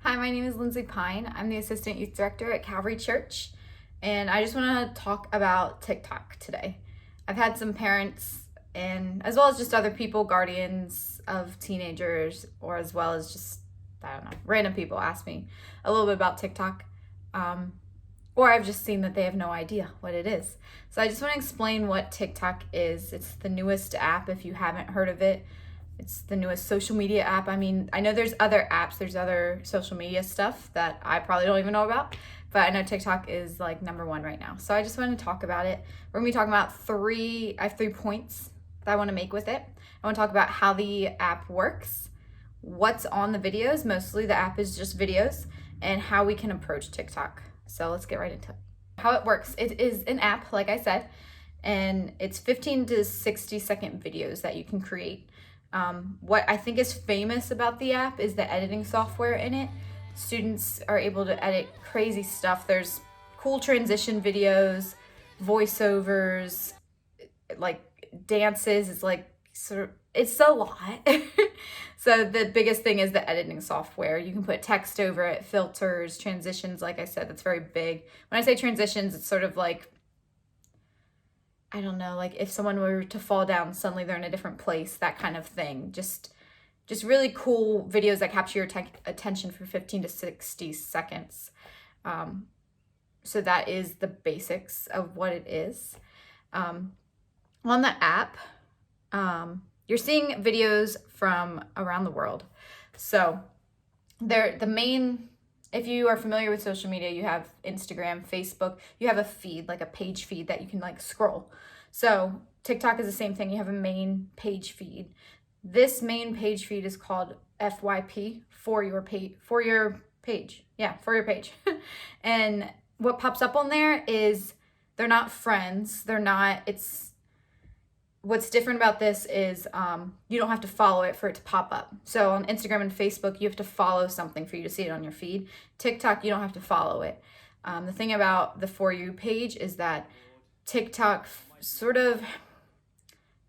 Hi, my name is Lindsay Pine. I'm the Assistant Youth Director at Calvary Church, and I just want to talk about TikTok today. I've had some parents and as well as just other people, guardians of teenagers, or as well as just, I don't know, random people ask me a little bit about TikTok. Or I've just seen that they have no idea what it is. So I just want to explain what TikTok is. It's the newest app if you haven't heard of it. It's the newest social media app. I mean, I know there's other apps, there's other social media stuff that I probably don't even know about, but I know TikTok is like number one right now. So I just want to talk about it. We're gonna be talking about I have 3 points that I want to make with it. I want to talk about how the app works, what's on the videos, mostly the app is just videos, and how we can approach TikTok. So let's get right into it. How it works, it is an app, like I said, and it's 15 to 60-second videos that you can create. What I think is famous about the app is the editing software in it. Students are able to edit crazy stuff. There's cool transition videos, voiceovers, like dances. It's like it's a lot. So the biggest thing is the editing software. You can put text over it, filters, transitions. Like I said, that's very big. When I say transitions, it's sort of like, I don't know, like if someone were to fall down, suddenly they're in a different place, that kind of thing. Just really cool videos that capture your attention for 15 to 60 seconds. So that is the basics of what it is. On the app, you're seeing videos from around the world. So if you are familiar with social media, you have Instagram, Facebook, you have a feed, like a page feed that you can like scroll. So TikTok is the same thing. You have a main page feed. This main page feed is called FYP, for your page. Yeah, for your page. And what pops up on there is they're not friends. What's different about this is you don't have to follow it for it to pop up. So on Instagram and Facebook, you have to follow something for you to see it on your feed. TikTok, you don't have to follow it. The thing about the For You page is that TikTok sort of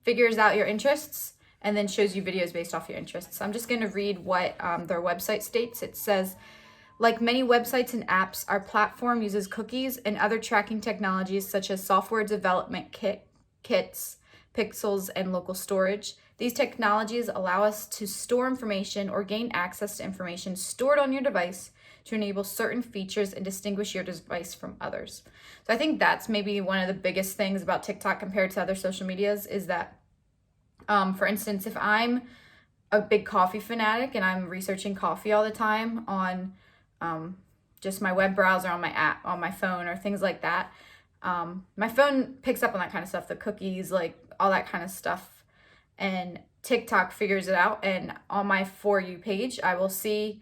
figures out your interests and then shows you videos based off your interests. So I'm just going to read what their website states. It says, like many websites and apps, our platform uses cookies and other tracking technologies such as software development kits, pixels, and local storage. These technologies allow us to store information or gain access to information stored on your device to enable certain features and distinguish your device from others. So I think that's maybe one of the biggest things about TikTok compared to other social medias is that, for instance, if I'm a big coffee fanatic and I'm researching coffee all the time on just my web browser, on my app, on my phone, or things like that, my phone picks up on that kind of stuff, the cookies, like all that kind of stuff, and TikTok figures it out. And on my For You page, I will see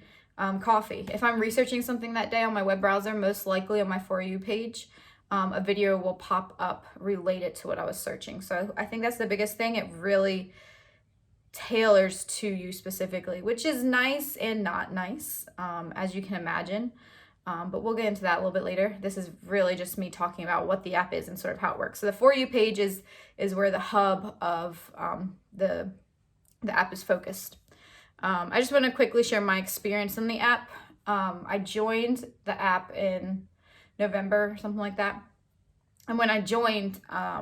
coffee. If I'm researching something that day on my web browser, most likely on my For You page, a video will pop up related to what I was searching. So I think that's the biggest thing. It really tailors to you specifically, which is nice and not nice, as you can imagine. But we'll get into that a little bit later. This is really just me talking about what the app is and sort of how it works. So the For You page is where the hub of the app is focused. I just want to quickly share my experience in the app. I joined the app in November, something like that. And when I joined, I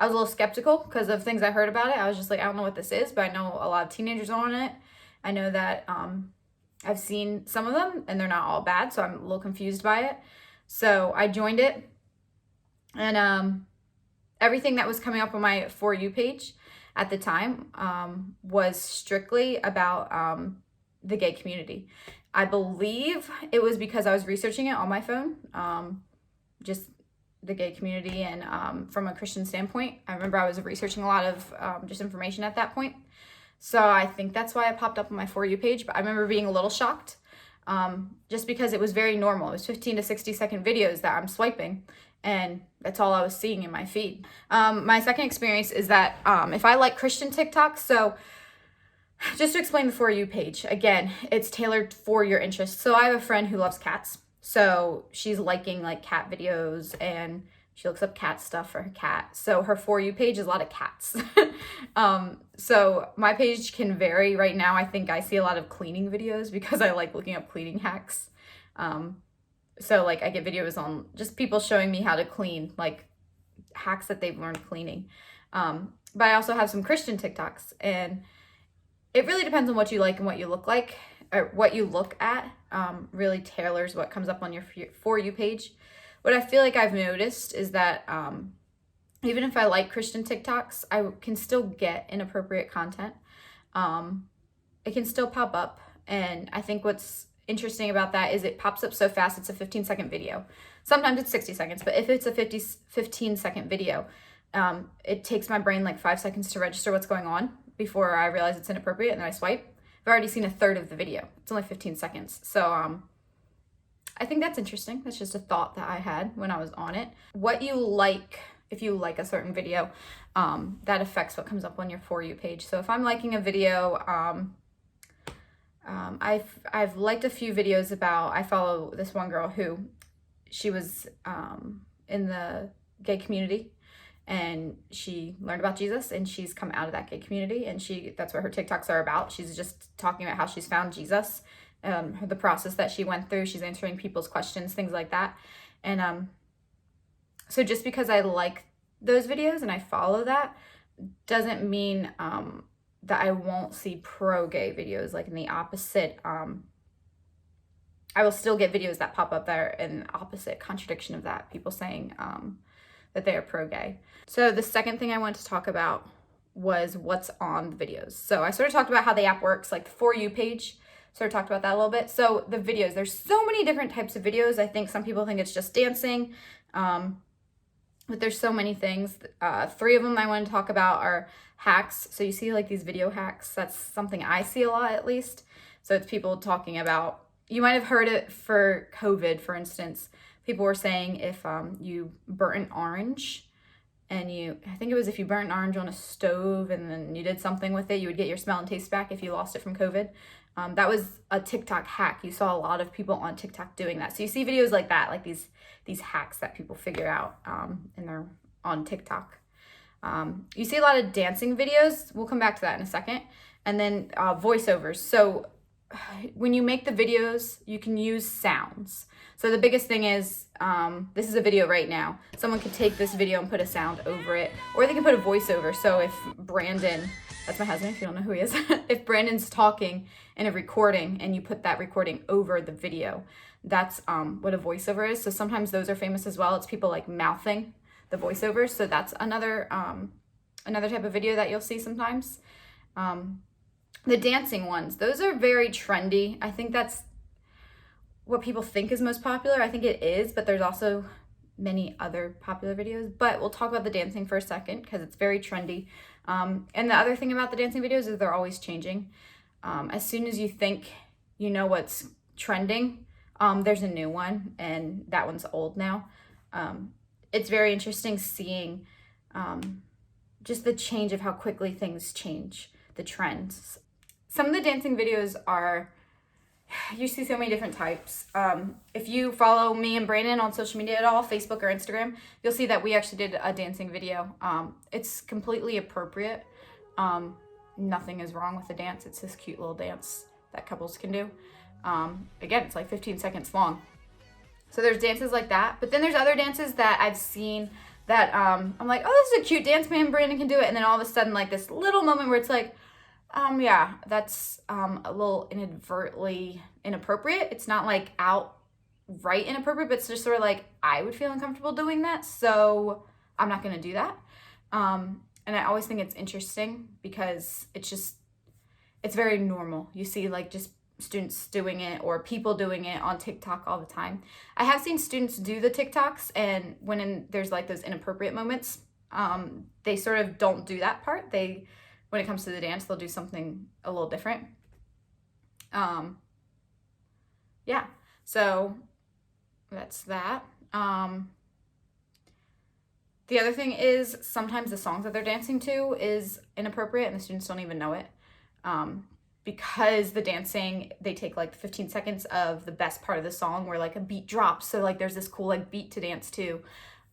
was a little skeptical because of things I heard about it. I was just like, I don't know what this is, but I know a lot of teenagers are on it. I know that I've seen some of them and they're not all bad, so I'm a little confused by it. So I joined it, and everything that was coming up on my For You page at the time was strictly about the gay community. I believe it was because I was researching it on my phone, just the gay community, and from a Christian standpoint. I remember I was researching a lot of just information at that point. So I think that's why it popped up on my For You page. But I remember being a little shocked just because it was very normal. It was 15 to 60-second videos that I'm swiping, and that's all I was seeing in my feed. My second experience is that if I like Christian TikTok, so just to explain the For You page, again, it's tailored for your interests. So I have a friend who loves cats. So she's liking like cat videos and She looks up cat stuff for her cat. So her For You page is a lot of cats. So my page can vary. Right now, I think I see a lot of cleaning videos because I like looking up cleaning hacks. So like I get videos on just people showing me how to clean, like hacks that they've learned cleaning. But I also have some Christian TikToks, and it really depends on what you like and what you look like, or what you look at. Really tailors what comes up on your For You page. What I feel like I've noticed is that even if I like Christian TikToks, I can still get inappropriate content. It can still pop up. And I think what's interesting about that is it pops up so fast. It's a 15-second video. Sometimes it's 60 seconds, but if it's a 15-second video, it takes my brain like 5 seconds to register what's going on before I realize it's inappropriate, and then I swipe. I've already seen a third of the video. It's only 15 seconds. So I think that's interesting. That's just a thought that I had when I was on it. What you like, if you like a certain video, that affects what comes up on your For You page. So if I'm liking a video, I've liked a few videos about, I follow this one girl who, she was in the gay community, and she learned about Jesus, and she's come out of that gay community, and that's what her TikToks are about. She's just talking about how she's found Jesus, the process that she went through. She's answering people's questions, things like that. And so just because I like those videos and I follow that doesn't mean that I won't see pro-gay videos. Like in the opposite, I will still get videos that pop up that are in the opposite contradiction of that, people saying that they are pro-gay. So the second thing I wanted to talk about was what's on the videos. So I sort of talked about how the app works, like the For You page, sort of talked about that a little bit. So the videos, there's so many different types of videos. I think some people think it's just dancing, but there's so many things. 3 of them I want to talk about are hacks. So you see like these video hacks. That's something I see a lot, at least. So it's people talking about, you might have heard it for COVID, for instance. People were saying if you burnt an orange, and I think it was if you burnt an orange on a stove and then you did something with it, you would get your smell and taste back if you lost it from COVID. That was a TikTok hack. You saw a lot of people on TikTok doing that. So you see videos like that, like these hacks that people figure out, and they're on TikTok. You see a lot of dancing videos. We'll come back to that in a second. And then voiceovers. So when you make the videos, you can use sounds. So the biggest thing is, this is a video right now. Someone could take this video and put a sound over it, or they can put a voiceover. So if Brandon, that's my husband if you don't know who he is, if Brandon's talking in a recording and you put that recording over the video, that's what a voiceover is. So sometimes those are famous as well. It's people like mouthing the voiceovers. So that's another type of video that you'll see sometimes. The dancing ones, those are very trendy. I think that's what people think is most popular. I think it is, but there's also many other popular videos. But we'll talk about the dancing for a second because it's very trendy. And the other thing about the dancing videos is they're always changing. As soon as you think you know what's trending, there's a new one, and that one's old now. It's very interesting seeing just the change of how quickly things change, the trends. Some of the dancing videos are, you see so many different types. If you follow me and Brandon on social media at all, Facebook or Instagram, you'll see that we actually did a dancing video. It's completely appropriate. Nothing is wrong with the dance. It's this cute little dance that couples can do. Again, it's like 15 seconds long. So there's dances like that. But then there's other dances that I've seen that I'm like, oh, this is a cute dance, man, Brandon can do it. And then all of a sudden, like this little moment where it's like, yeah, that's a little inadvertently inappropriate. It's not like outright inappropriate, but it's just sort of like, I would feel uncomfortable doing that, so I'm not going to do that. And I always think it's interesting because it's very normal. You see like just students doing it or people doing it on TikTok all the time. I have seen students do the TikToks, and when there's like those inappropriate moments, they sort of don't do that part. When it comes to the dance, they'll do something a little different. Yeah, so that's that. The other thing is sometimes the songs that they're dancing to is inappropriate and the students don't even know it. Because the dancing, they take like 15 seconds of the best part of the song where like a beat drops. So like there's this cool like beat to dance to.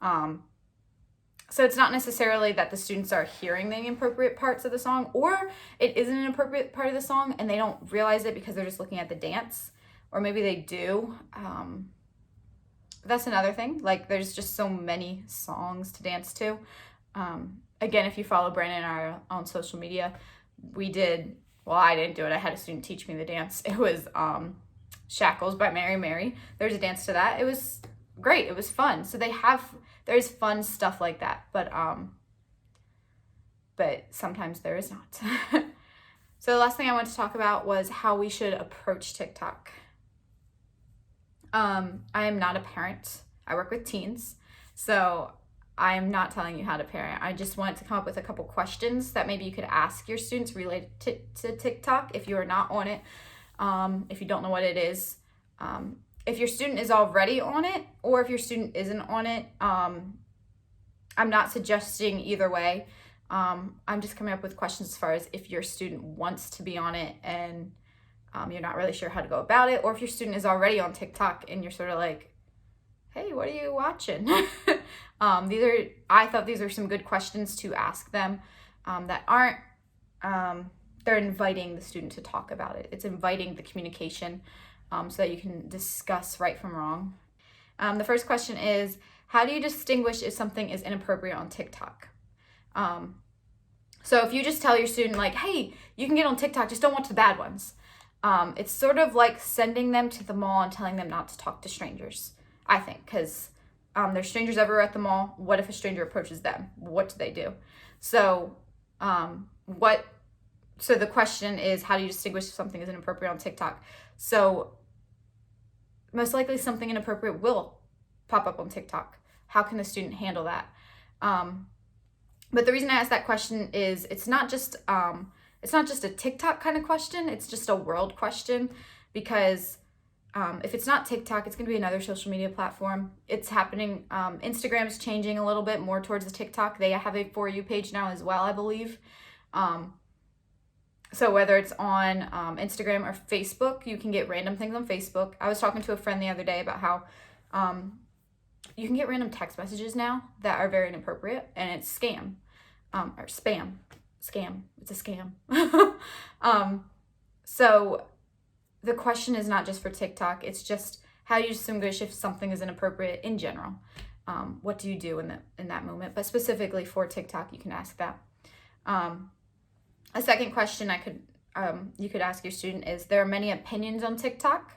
So it's not necessarily that the students are hearing the inappropriate parts of the song, or it isn't an appropriate part of the song and they don't realize it because they're just looking at the dance, or maybe they do. That's another thing. Like, there's just so many songs to dance to. Again, if you follow Brandon and I on social media, I didn't do it. I had a student teach me the dance. It was Shackles by Mary Mary. There's a dance to that. It was great. It was fun. So there's fun stuff like that, but sometimes there is not. So the last thing I wanted to talk about was how we should approach TikTok. I am not a parent. I work with teens, so I am not telling you how to parent. I just wanted to come up with a couple questions that maybe you could ask your students related to TikTok if you are not on it, if you don't know what it is. If your student is already on it, or if your student isn't on it, I'm not suggesting either way. I'm just coming up with questions as far as if your student wants to be on it and you're not really sure how to go about it, or if your student is already on TikTok and you're sort of like, hey, what are you watching? I thought these are some good questions to ask them that aren't, they're inviting the student to talk about it. It's inviting the communication so that you can discuss right from wrong. The first question is, how do you distinguish if something is inappropriate on TikTok? So if you just tell your student like, hey, you can get on TikTok, just don't watch the bad ones. It's sort of like sending them to the mall and telling them not to talk to strangers, I think, because there's strangers everywhere at the mall. What if a stranger approaches them? What do they do? So the question is, how do you distinguish if something is inappropriate on TikTok? So most likely something inappropriate will pop up on TikTok. How can the student handle that? But the reason I asked that question is it's not just a TikTok kind of question. It's just a world question, because if it's not TikTok, it's going to be another social media platform. It's happening. Instagram's changing a little bit more towards the TikTok. They have a For You page now as well, I believe. So whether it's on Instagram or Facebook, you can get random things on Facebook. I was talking to a friend the other day about how you can get random text messages now that are very inappropriate, and it's scam or spam. Scam. It's a scam. So the question is not just for TikTok. It's just, how do you distinguish if something is inappropriate in general? What do you do in that moment? But specifically for TikTok, you can ask that. A second question you could ask your student is, there are many opinions on TikTok.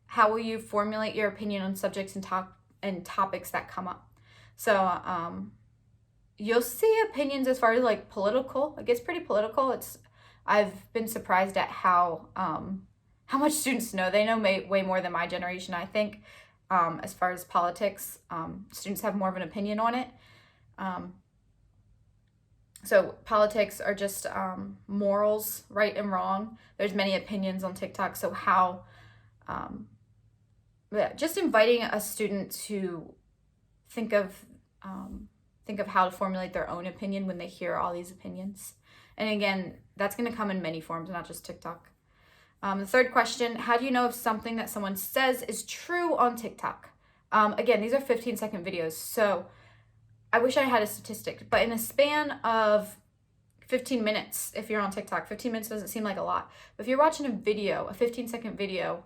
How will you formulate your opinion on subjects and topics that come up? So you'll see opinions as far as like political. It gets pretty political. I've been surprised at how much students know. They know way more than my generation, I think. As far as politics, students have more of an opinion on it. So politics are just morals, right and wrong. There's many opinions on TikTok. So just inviting a student to think of how to formulate their own opinion when they hear all these opinions. And again, that's going to come in many forms, not just TikTok. The third question, how do you know if something that someone says is true on TikTok? Again, these are 15-second videos, so I wish I had a statistic, but in a span of 15 minutes, if you're on TikTok, 15 minutes doesn't seem like a lot. But if you're watching a 15-second video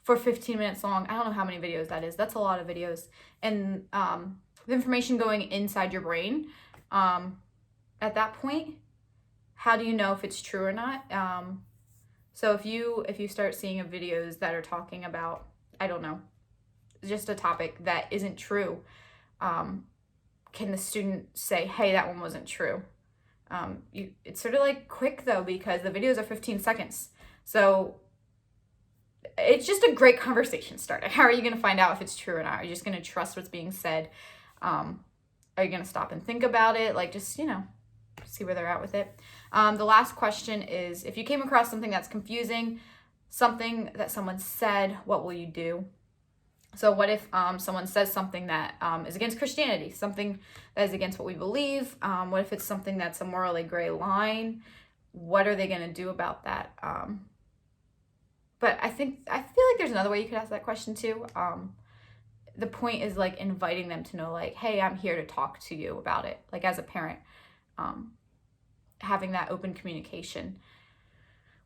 for 15 minutes long, I don't know how many videos that is. That's a lot of videos. And the information going inside your brain, at that point, how do you know if it's true or not? So if you start seeing videos that are talking about, I don't know, just a topic that isn't true, can the student say, hey, that one wasn't true? It's sort of like quick though, because the videos are 15 seconds. So it's just a great conversation starter. How are you going to find out if it's true or not? Are you just going to trust what's being said? Are you going to stop and think about it? Like, just, see where they're at with it. The last question is, if you came across something that's confusing, something that someone said, what will you do? So what if someone says something that is against Christianity, something that is against what we believe? What if it's something that's a morally gray line? What are they going to do about that? But I feel like there's another way you could ask that question too. the point is like inviting them to know like, hey, I'm here to talk to you about it. Like as a parent, having that open communication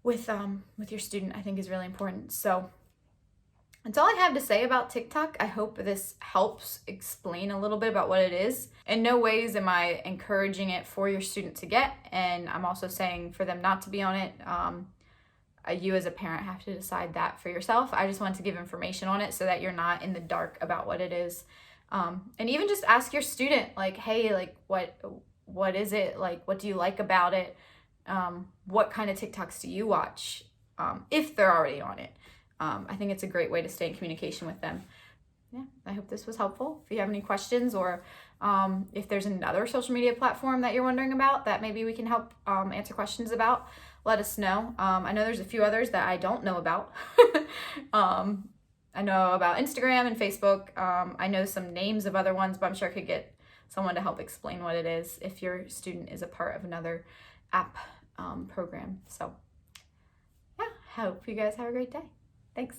with your student, I think is really important. So that's all I have to say about TikTok. I hope this helps explain a little bit about what it is. In no ways am I encouraging it for your student to get, and I'm also saying for them not to be on it. You as a parent have to decide that for yourself. I just want to give information on it so that you're not in the dark about what it is. And even just ask your student, like, hey, like what is it? Like, what do you like about it? What kind of TikToks do you watch? If they're already on it. I think it's a great way to stay in communication with them. Yeah, I hope this was helpful. If you have any questions, or if there's another social media platform that you're wondering about that maybe we can help answer questions about, let us know. I know there's a few others that I don't know about. I know about Instagram and Facebook. I know some names of other ones, but I'm sure I could get someone to help explain what it is if your student is a part of another app program. So yeah, hope you guys have a great day. Thanks.